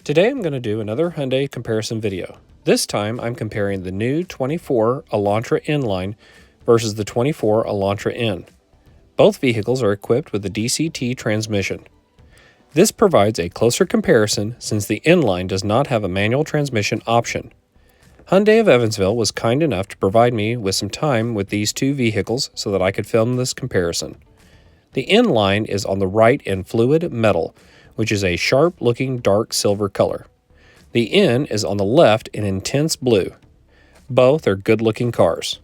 Today I'm going to do another Hyundai comparison video. This time I'm comparing the new 24 Elantra N-Line versus the 24 Elantra N. Both vehicles are equipped with a DCT transmission. This provides a closer comparison since the N-Line does not have a manual transmission option. Hyundai of Evansville was kind enough to provide me with some time with these two vehicles so that I could film this comparison. The N-Line is on the right in fluid metal, which is a sharp-looking dark silver color. The N is on the left in intense blue. Both are good-looking cars.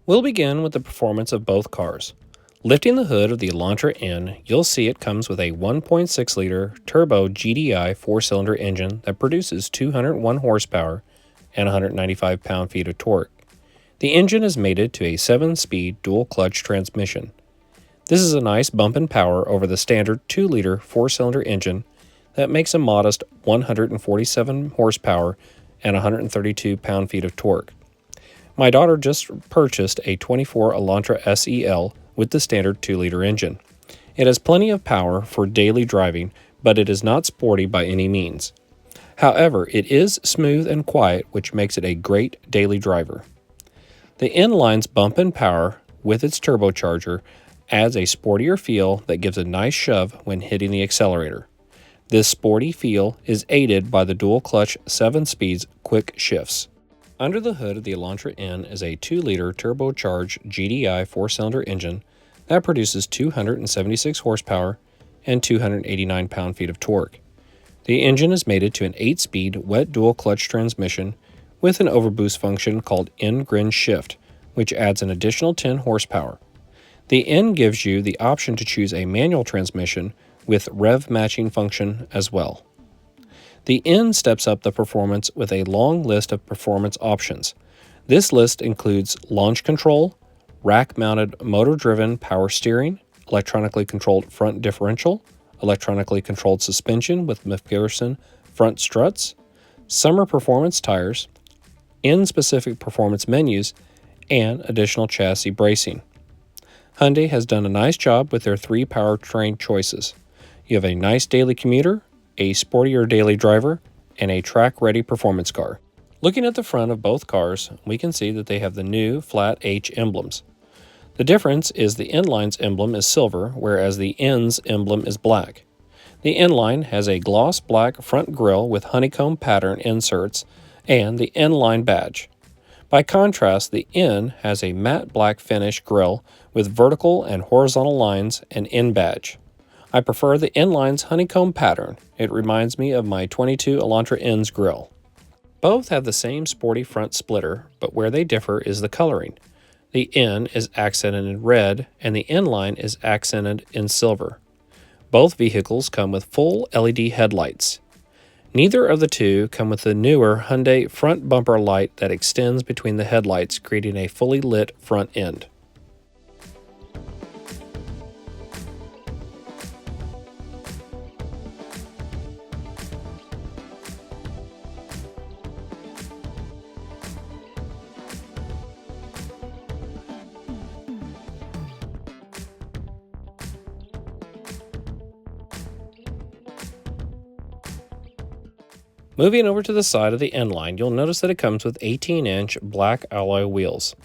We'll begin with the performance of both cars. Lifting the hood of the Elantra N, you'll see it comes with a 1.6-liter turbo GDI 4-cylinder engine that produces 201 horsepower and 195 pound-feet of torque. The engine is mated to a 7-speed dual-clutch transmission. This is a nice bump in power over the standard 2-liter 4-cylinder engine that makes a modest 147 horsepower and 132 pound-feet of torque. My daughter just purchased a 24 Elantra SEL with the standard 2-liter engine. It has plenty of power for daily driving, but it is not sporty by any means. However, it is smooth and quiet, which makes it a great daily driver. The N-Line's bump in power with its turbocharger adds a sportier feel that gives a nice shove when hitting the accelerator. This sporty feel is aided by the dual-clutch 7-speed quick shifts. Under the hood of the Elantra N is a 2-liter turbocharged GDI 4-cylinder engine that produces 276 horsepower and 289 pound-feet of torque. The engine is mated to an 8-speed wet dual-clutch transmission with an overboost function called N-Grin Shift, which adds an additional 10 horsepower. The N gives you the option to choose a manual transmission with rev matching function as well. The N steps up the performance with a long list of performance options. This list includes launch control, rack-mounted motor-driven power steering, electronically controlled front differential, electronically controlled suspension with McPherson front struts, summer performance tires, N-specific performance menus, and additional chassis bracing. Hyundai has done a nice job with their 3 powertrain choices. You have a nice daily commuter, a sportier daily driver, and a track-ready performance car. Looking at the front of both cars, we can see that they have the new flat H emblems. The difference is the N-Line's emblem is silver, whereas the N's emblem is black. The N-Line has a gloss black front grille with honeycomb pattern inserts and the N-Line badge. By contrast, the N has a matte black finish grille with vertical and horizontal lines and N badge. I prefer the N-Line's honeycomb pattern. It reminds me of my 22 Elantra N's grille. Both have the same sporty front splitter, but where they differ is the coloring. The N is accented in red and the N-Line is accented in silver. Both vehicles come with full LED headlights. Neither of the two come with the newer Hyundai front bumper light that extends between the headlights, creating a fully lit front end. Moving over to the side of the N-Line, you'll notice that it comes with 18-inch black alloy wheels.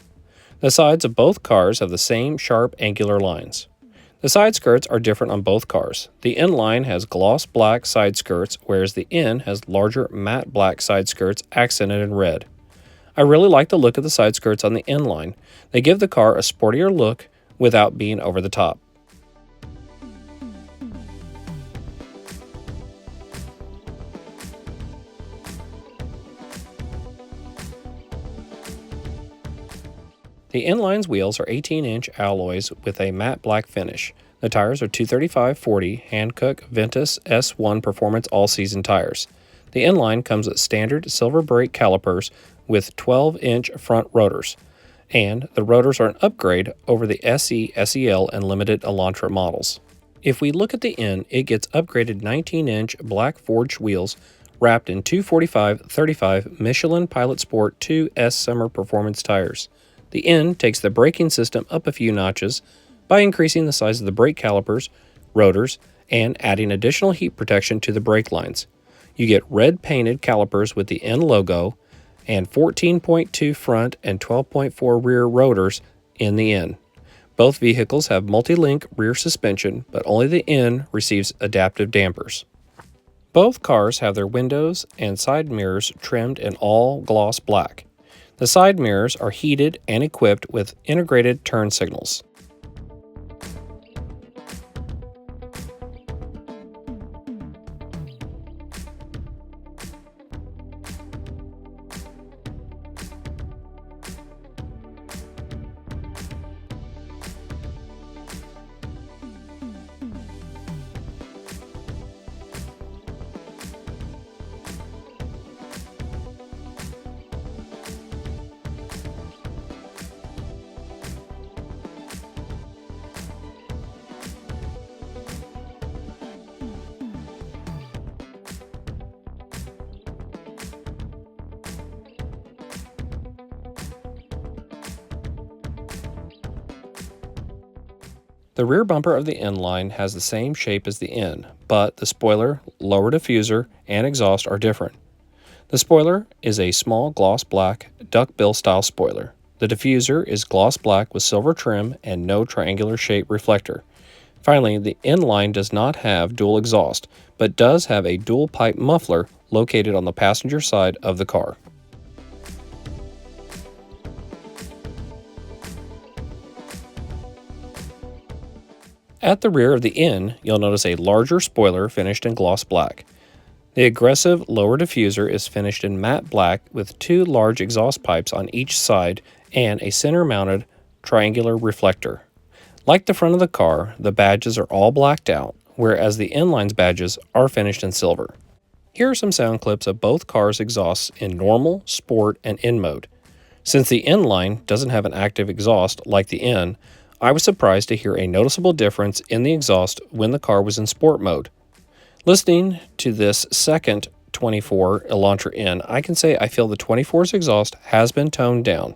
The sides of both cars have the same sharp angular lines. The side skirts are different on both cars. The N-Line has gloss black side skirts, whereas the N has larger matte black side skirts accented in red. I really like the look of the side skirts on the N-Line. They give the car a sportier look without being over the top. The N-Line's wheels are 18-inch alloys with a matte black finish. The tires are 235/40 Hankook Ventus S1 Performance All-Season tires. The N-Line comes with standard silver brake calipers with 12-inch front rotors, and the rotors are an upgrade over the SE, SEL, and Limited Elantra models. If we look at the N, it gets upgraded 19-inch black forged wheels wrapped in 245/35 Michelin Pilot Sport 2S Summer Performance tires. The N takes the braking system up a few notches by increasing the size of the brake calipers, rotors, and adding additional heat protection to the brake lines. You get red painted calipers with the N logo and 14.2 front and 12.4 rear rotors in the N. Both vehicles have multi-link rear suspension, but only the N receives adaptive dampers. Both cars have their windows and side mirrors trimmed in all gloss black. The side mirrors are heated and equipped with integrated turn signals. The rear bumper of the N-Line has the same shape as the N, but the spoiler, lower diffuser, and exhaust are different. The spoiler is a small gloss black duckbill style spoiler. The diffuser is gloss black with silver trim and no triangular shape reflector. Finally, the N-Line does not have dual exhaust, but does have a dual pipe muffler located on the passenger side of the car. At the rear of the N, you'll notice a larger spoiler finished in gloss black. The aggressive lower diffuser is finished in matte black with two large exhaust pipes on each side and a center-mounted triangular reflector. Like the front of the car, the badges are all blacked out, whereas the N-Line's badges are finished in silver. Here are some sound clips of both cars' exhausts in normal, sport, and N mode. Since the N-Line doesn't have an active exhaust like the N, I was surprised to hear a noticeable difference in the exhaust when the car was in sport mode. Listening to this second 24 Elantra N, I can say I feel the 24's exhaust has been toned down.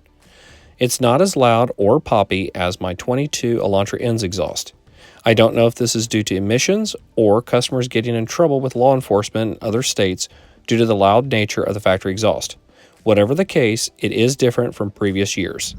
It's not as loud or poppy as my 22 Elantra N's exhaust. I don't know if this is due to emissions or customers getting in trouble with law enforcement in other states due to the loud nature of the factory exhaust. Whatever the case, it is different from previous years.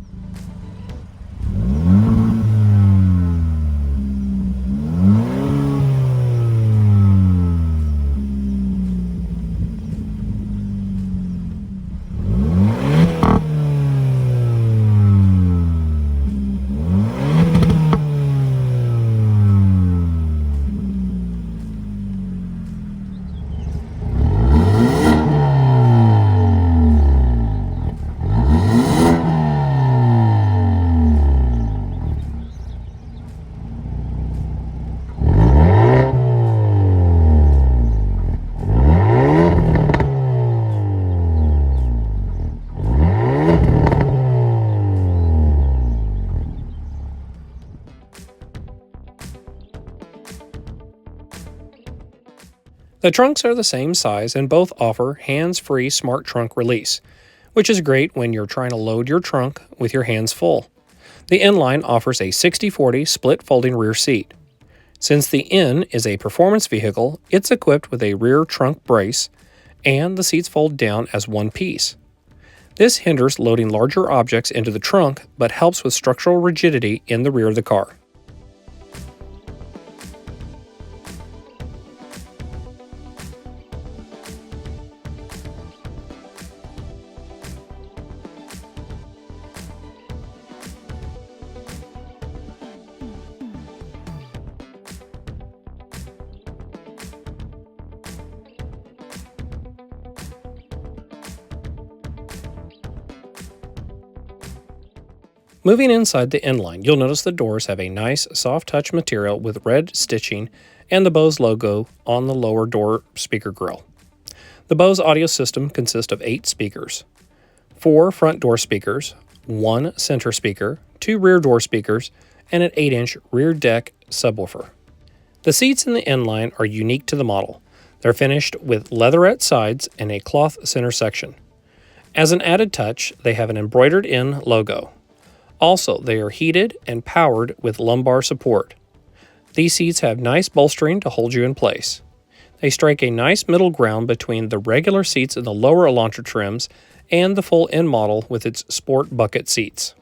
The trunks are the same size and both offer hands-free smart trunk release, which is great when you're trying to load your trunk with your hands full. The N-Line offers a 60/40 split folding rear seat. Since the N is a performance vehicle, it's equipped with a rear trunk brace, and the seats fold down as one piece. This hinders loading larger objects into the trunk, but helps with structural rigidity in the rear of the car. Moving inside the N-Line, you'll notice the doors have a nice soft touch material with red stitching and the Bose logo on the lower door speaker grille. The Bose audio system consists of 8 speakers, 4 front door speakers, 1 center speaker, 2 rear door speakers, and an 8-inch rear deck subwoofer. The seats in the N-Line are unique to the model. They're finished with leatherette sides and a cloth center section. As an added touch, they have an embroidered in logo. Also, they are heated and powered with lumbar support. These seats have nice bolstering to hold you in place. They strike a nice middle ground between the regular seats in the lower Elantra trims and the full N model with its sport bucket seats.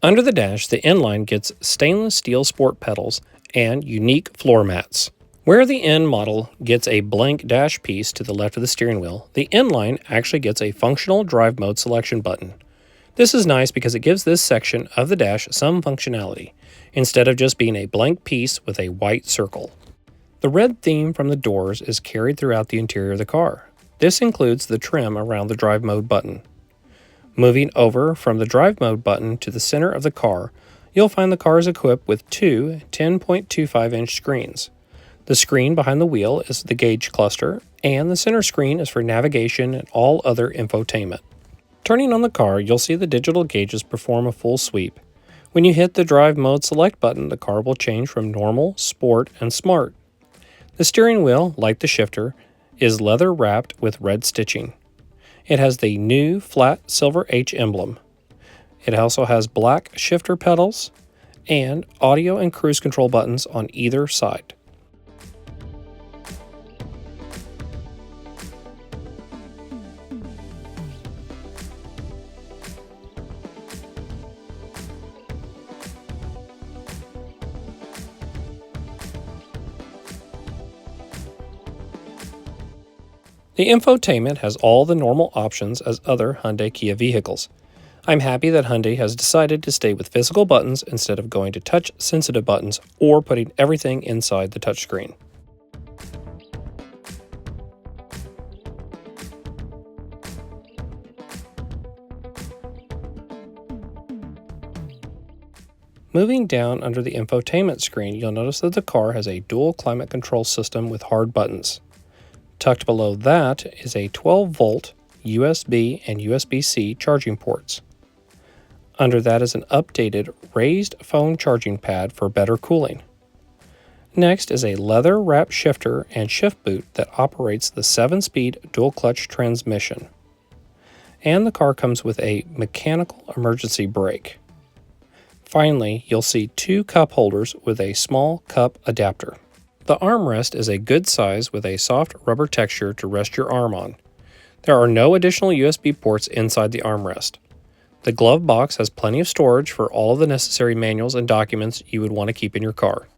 Under the dash, the N-Line gets stainless steel sport pedals and unique floor mats. Where the N model gets a blank dash piece to the left of the steering wheel, the N-Line actually gets a functional drive mode selection button. This is nice because it gives this section of the dash some functionality, instead of just being a blank piece with a white circle. The red theme from the doors is carried throughout the interior of the car. This includes the trim around the drive mode button. Moving over from the drive mode button to the center of the car, you'll find the car is equipped with 2 10.25-inch screens. The screen behind the wheel is the gauge cluster, and the center screen is for navigation and all other infotainment. Turning on the car, you'll see the digital gauges perform a full sweep. When you hit the drive mode select button, the car will change from normal, sport, and smart. The steering wheel, like the shifter, is leather wrapped with red stitching. It has the new flat silver H emblem. It also has black shifter pedals and audio and cruise control buttons on either side. The infotainment has all the normal options as other Hyundai Kia vehicles. I'm happy that Hyundai has decided to stay with physical buttons instead of going to touch-sensitive buttons or putting everything inside the touchscreen. Moving down under the infotainment screen, you'll notice that the car has a dual climate control system with hard buttons. Tucked below that is a 12-volt USB and USB-C charging ports. Under that is an updated raised phone charging pad for better cooling. Next is a leather-wrapped shifter and shift boot that operates the 7-speed dual-clutch transmission. And the car comes with a mechanical emergency brake. Finally, you'll see 2 cup holders with a small cup adapter. The armrest is a good size with a soft rubber texture to rest your arm on. There are no additional USB ports inside the armrest. The glove box has plenty of storage for all of the necessary manuals and documents you would want to keep in your car.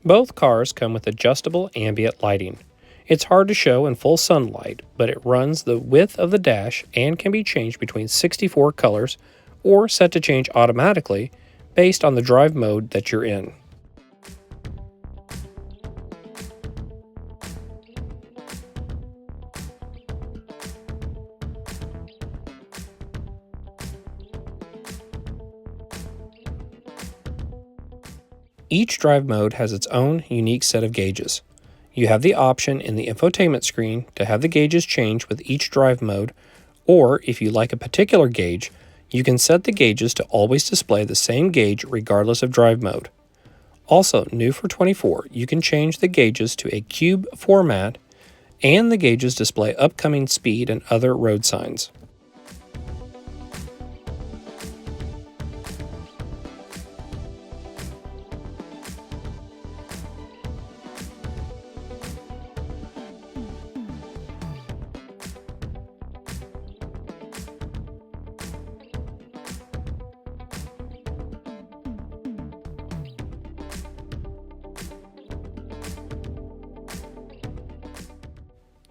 Both cars come with adjustable ambient lighting. It's hard to show in full sunlight, but it runs the width of the dash and can be changed between 64 colors or set to change automatically based on the drive mode that you're in. Each drive mode has its own unique set of gauges. You have the option in the infotainment screen to have the gauges change with each drive mode, or if you like a particular gauge, you can set the gauges to always display the same gauge regardless of drive mode. Also, new for 24, you can change the gauges to a cube format, and the gauges display upcoming speed and other road signs.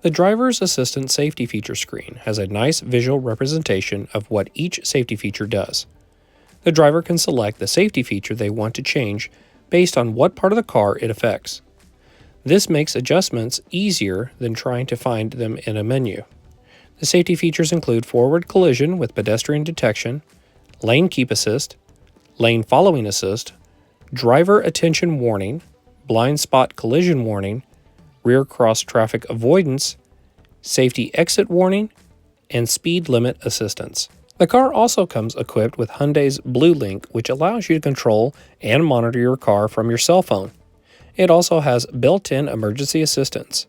The driver's assistant safety feature screen has a nice visual representation of what each safety feature does. The driver can select the safety feature they want to change based on what part of the car it affects. This makes adjustments easier than trying to find them in a menu. The safety features include forward collision with pedestrian detection, lane keep assist, lane following assist, driver attention warning, blind spot collision warning, rear cross traffic avoidance, safety exit warning, and speed limit assistance. The car also comes equipped with Hyundai's Blue Link, which allows you to control and monitor your car from your cell phone. It also has built-in emergency assistance.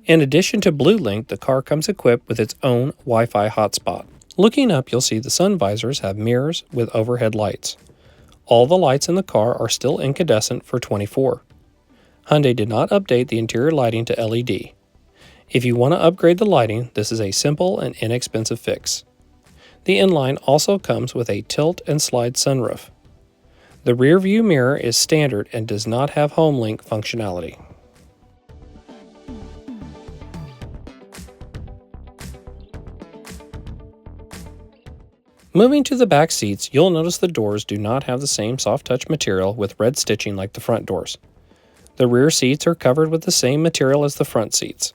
In addition to Blue Link, the car comes equipped with its own Wi-Fi hotspot. Looking up, you'll see the sun visors have mirrors with overhead lights. All the lights in the car are still incandescent for 24. Hyundai did not update the interior lighting to LED. If you want to upgrade the lighting, this is a simple and inexpensive fix. The N-Line also comes with a tilt and slide sunroof. The rear view mirror is standard and does not have HomeLink functionality. Moving to the back seats, you'll notice the doors do not have the same soft touch material with red stitching like the front doors. The rear seats are covered with the same material as the front seats.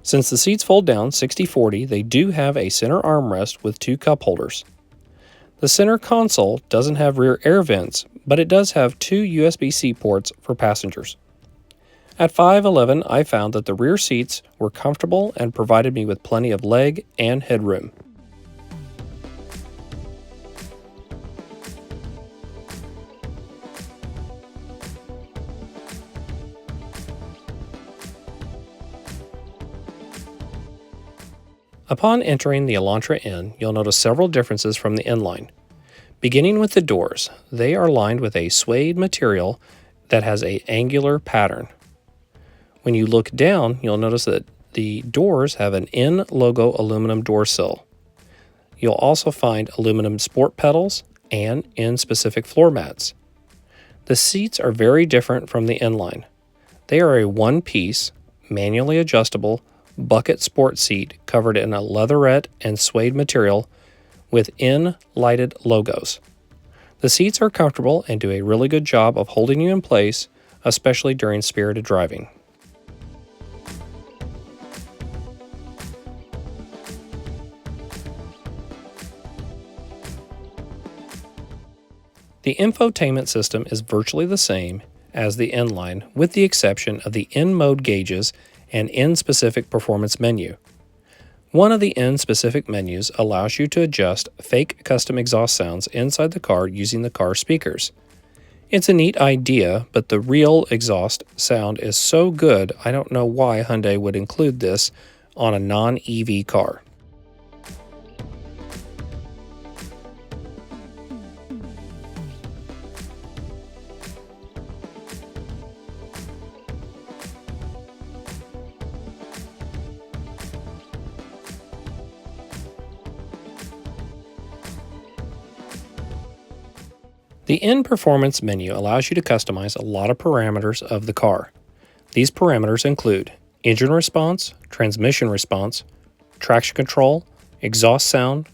Since the seats fold down 60/40, they do have a center armrest with 2 cup holders. The center console doesn't have rear air vents, but it does have 2 USB-C ports for passengers. At 5'11", I found that the rear seats were comfortable and provided me with plenty of leg and headroom. Upon entering the Elantra N, you'll notice several differences from the N-Line. Beginning with the doors, they are lined with a suede material that has an angular pattern. When you look down, you'll notice that the doors have an N logo aluminum door sill. You'll also find aluminum sport pedals and N-specific floor mats. The seats are very different from the N-Line. They are a one-piece, manually adjustable, bucket sport seat covered in a leatherette and suede material with N-lighted logos. The seats are comfortable and do a really good job of holding you in place, especially during spirited driving. The infotainment system is virtually the same as the N-Line, with the exception of the N-mode gauges and N-specific performance menu. One of the N-specific menus allows you to adjust fake custom exhaust sounds inside the car using the car speakers. It's a neat idea, but the real exhaust sound is so good I don't know why Hyundai would include this on a non-EV car. The N-Performance menu allows you to customize a lot of parameters of the car. These parameters include engine response, transmission response, traction control, exhaust sound,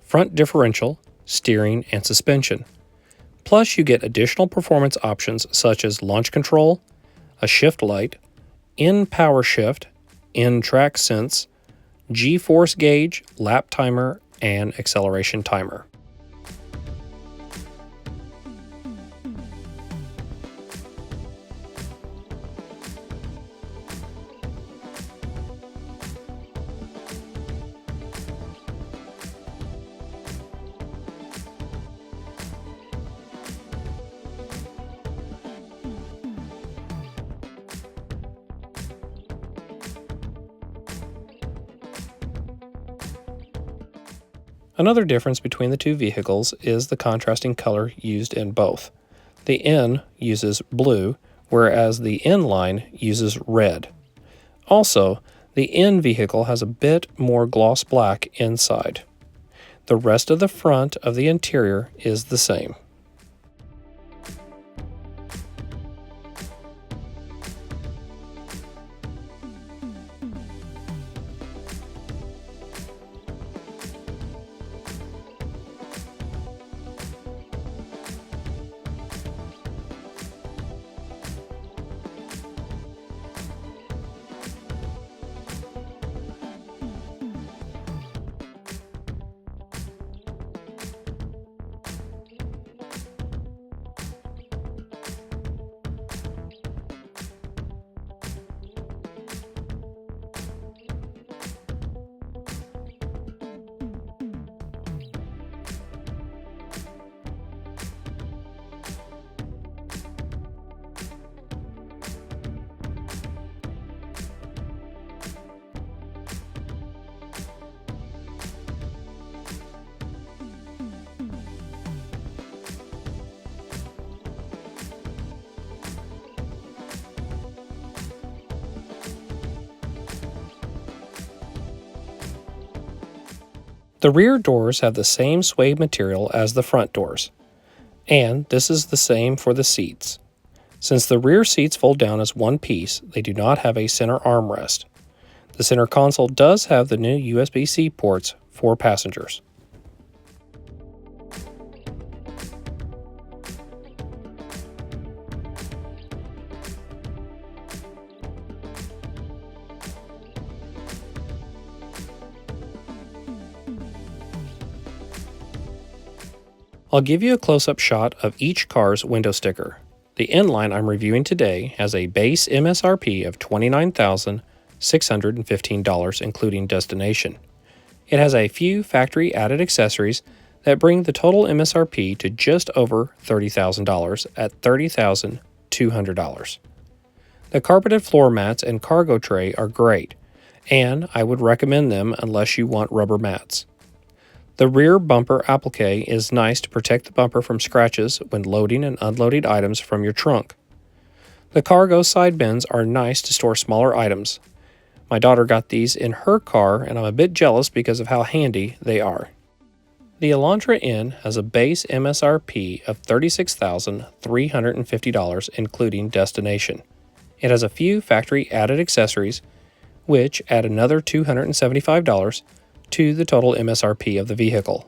front differential, steering, and suspension. Plus, you get additional performance options such as launch control, a shift light, N-Power Shift, N-Track Sense, G-Force Gauge, lap timer, and acceleration timer. Another difference between the two vehicles is the contrasting color used in both. The N uses blue, whereas the N-Line uses red. Also, the N vehicle has a bit more gloss black inside. The rest of the front of the interior is the same. The rear doors have the same suede material as the front doors, and this is the same for the seats. Since the rear seats fold down as one piece, they do not have a center armrest. The center console does have the new USB-C ports for passengers. I'll give you a close-up shot of each car's window sticker. The N-Line I'm reviewing today has a base MSRP of $29,615, including destination. It has a few factory-added accessories that bring the total MSRP to just over $30,000 at $30,200. The carpeted floor mats and cargo tray are great, and I would recommend them unless you want rubber mats. The rear bumper applique is nice to protect the bumper from scratches when loading and unloading items from your trunk. The cargo side bins are nice to store smaller items. My daughter got these in her car, and I'm a bit jealous because of how handy they are. The Elantra N has a base MSRP of $36,350, including destination. It has a few factory-added accessories, which add another $275 to the total MSRP of the vehicle.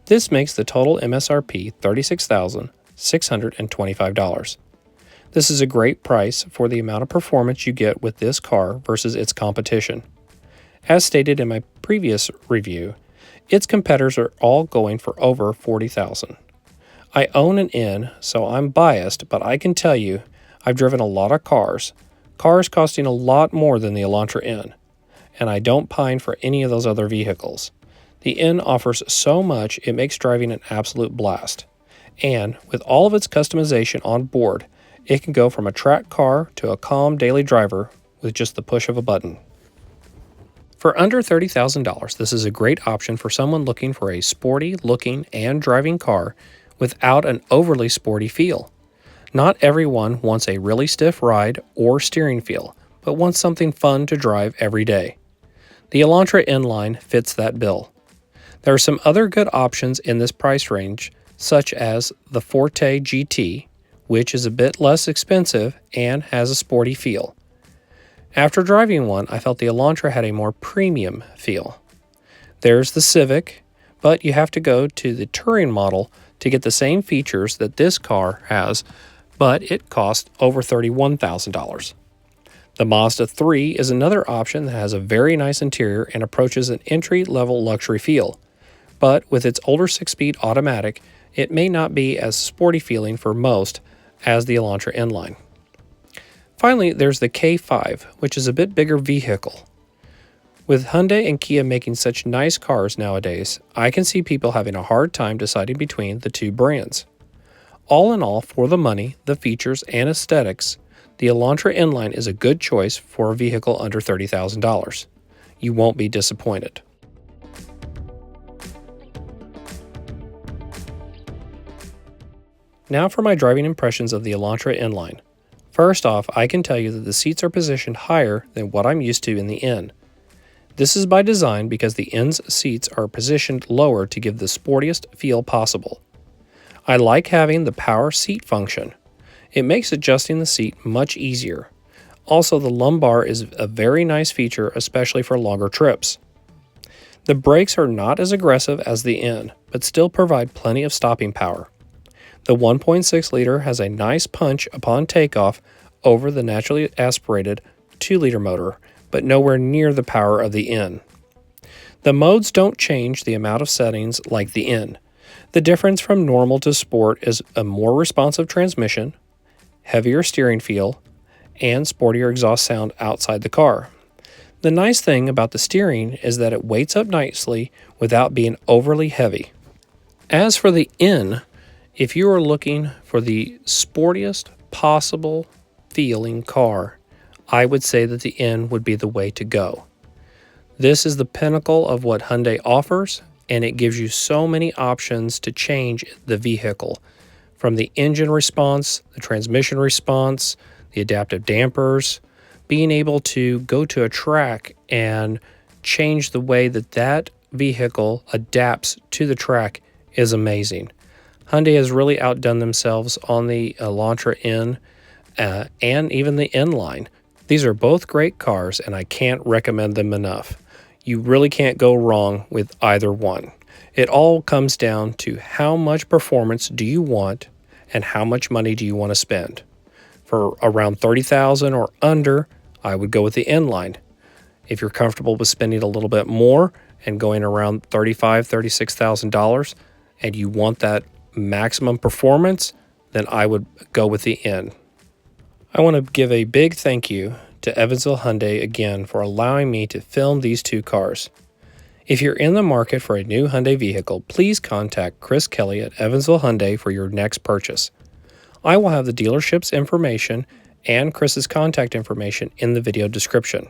This makes the total MSRP $36,625. This is a great price for the amount of performance you get with this car versus its competition. As stated in my previous review, its competitors are all going for over $40,000. I own an N, so I'm biased, but I can tell you I've driven a lot of cars costing a lot more than the Elantra N, and I don't pine for any of those other vehicles. The N offers so much it makes driving an absolute blast. And with all of its customization on board, it can go from a track car to a calm daily driver with just the push of a button. For under $30,000, this is a great option for someone looking for a sporty looking and driving car without an overly sporty feel. Not everyone wants a really stiff ride or steering feel, but wants something fun to drive every day. The Elantra N-Line fits that bill. There are some other good options in this price range, such as the Forte GT, which is a bit less expensive and has a sporty feel. After driving one, I felt the Elantra had a more premium feel. There's the Civic, but you have to go to the Touring model to get the same features that this car has, but it costs over $31,000. The Mazda 3 is another option that has a very nice interior and approaches an entry-level luxury feel, but with its older 6-speed automatic, it may not be as sporty feeling for most as the Elantra N-Line. Finally, there's the K5, which is a bit bigger vehicle. With Hyundai and Kia making such nice cars nowadays, I can see people having a hard time deciding between the two brands. All in all, for the money, the features, and aesthetics, the Elantra N-Line is a good choice for a vehicle under $30,000. You won't be disappointed. Now for my driving impressions of the Elantra N-Line. First off, I can tell you that the seats are positioned higher than what I'm used to in the N. This is by design because the N's seats are positioned lower to give the sportiest feel possible. I like having the power seat function. It makes adjusting the seat much easier. Also, the lumbar is a very nice feature, especially for longer trips. The brakes are not as aggressive as the N, but still provide plenty of stopping power. The 1.6 liter has a nice punch upon takeoff over the naturally aspirated 2-liter motor, but nowhere near the power of the N. The modes don't change the amount of settings like the N. The difference from normal to sport is a more responsive transmission, heavier steering feel, and sportier exhaust sound outside the car. The nice thing about the steering is that it weights up nicely without being overly heavy. As for the N, if you are looking for the sportiest possible feeling car, I would say that the N would be the way to go. This is the pinnacle of what Hyundai offers, and it gives you so many options to change the vehicle. From the engine response, the transmission response, the adaptive dampers, being able to go to a track and change the way that vehicle adapts to the track is amazing. Hyundai has really outdone themselves on the Elantra N and even the N-Line. These are both great cars, and I can't recommend them enough. You really can't go wrong with either one. It all comes down to how much performance do you want and how much money do you want to spend. For around $30,000 or under, I would go with the N-Line. If you're comfortable with spending a little bit more and going around $35,000, $36,000 and you want that maximum performance, then I would go with the N. I want to give a big thank you to Evansville Hyundai again for allowing me to film these two cars. If you're in the market for a new Hyundai vehicle, please contact Chris Kelly at Evansville Hyundai for your next purchase. I will have the dealership's information and Chris's contact information in the video description.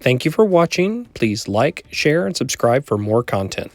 Thank you for watching. Please like, share, and subscribe for more content.